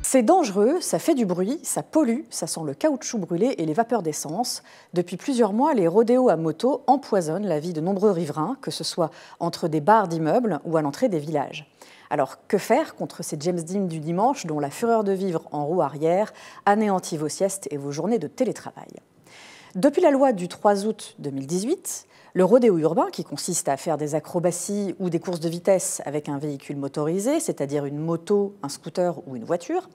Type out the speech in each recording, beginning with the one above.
C'est dangereux, ça fait du bruit, ça pollue, ça sent le caoutchouc brûlé et les vapeurs d'essence. Depuis plusieurs mois, les rodéos à moto empoisonnent la vie de nombreux riverains, que ce soit entre des barres d'immeubles ou à l'entrée des villages. Alors, que faire contre ces James Dean du dimanche dont la fureur de vivre en roue arrière anéantit vos siestes et vos journées de télétravail? Depuis la loi du 3 août 2018, le rodéo urbain, qui consiste à faire des acrobaties ou des courses de vitesse avec un véhicule motorisé, c'est-à-dire une moto, un scooter ou une voiture,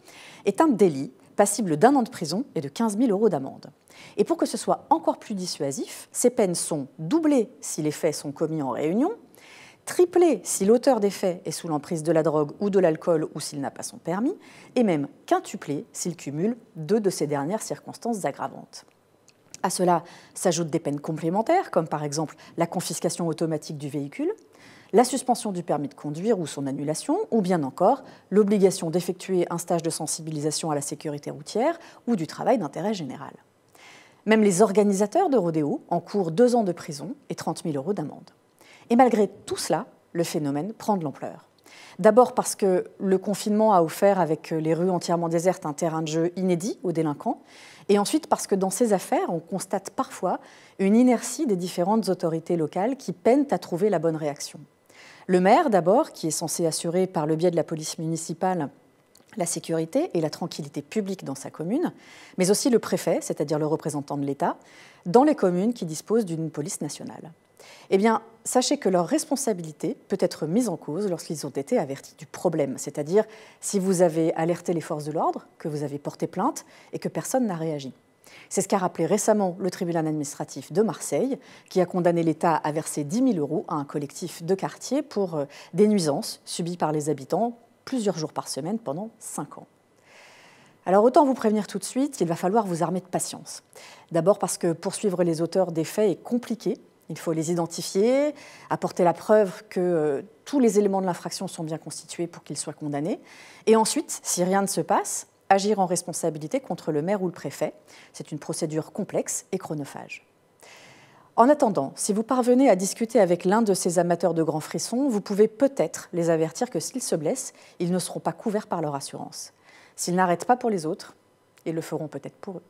est un délit passible d'1 an de prison et de 15 000 € d'amende. Et pour que ce soit encore plus dissuasif, ces peines sont doublées si les faits sont commis en réunion, triplées si l'auteur des faits est sous l'emprise de la drogue ou de l'alcool ou s'il n'a pas son permis, et même quintuplées s'il cumule 2 de ces dernières circonstances aggravantes. À cela s'ajoutent des peines complémentaires, comme par exemple la confiscation automatique du véhicule, la suspension du permis de conduire ou son annulation, ou bien encore l'obligation d'effectuer un stage de sensibilisation à la sécurité routière ou du travail d'intérêt général. Même les organisateurs de rodéos encourent 2 ans de prison et 30 000 € d'amende. Et malgré tout cela, le phénomène prend de l'ampleur. D'abord parce que le confinement a offert, avec les rues entièrement désertes, un terrain de jeu inédit aux délinquants, et ensuite parce que dans ces affaires, on constate parfois une inertie des différentes autorités locales qui peinent à trouver la bonne réaction. Le maire, d'abord, qui est censé assurer par le biais de la police municipale la sécurité et la tranquillité publique dans sa commune, mais aussi le préfet, c'est-à-dire le représentant de l'État, dans les communes qui disposent d'une police nationale. Eh bien, sachez que leur responsabilité peut être mise en cause lorsqu'ils ont été avertis du problème, c'est-à-dire si vous avez alerté les forces de l'ordre, que vous avez porté plainte et que personne n'a réagi. C'est ce qu'a rappelé récemment le tribunal administratif de Marseille, qui a condamné l'État à verser 10 000 € à un collectif de quartier pour des nuisances subies par les habitants plusieurs jours par semaine pendant 5 ans. Alors autant vous prévenir tout de suite, il va falloir vous armer de patience. D'abord parce que poursuivre les auteurs des faits est compliqué. Il faut les identifier, apporter la preuve que tous les éléments de l'infraction sont bien constitués pour qu'ils soient condamnés. Et ensuite, si rien ne se passe, agir en responsabilité contre le maire ou le préfet. C'est une procédure complexe et chronophage. En attendant, si vous parvenez à discuter avec l'un de ces amateurs de grands frissons, vous pouvez peut-être les avertir que s'ils se blessent, ils ne seront pas couverts par leur assurance. S'ils n'arrêtent pas pour les autres, ils le feront peut-être pour eux.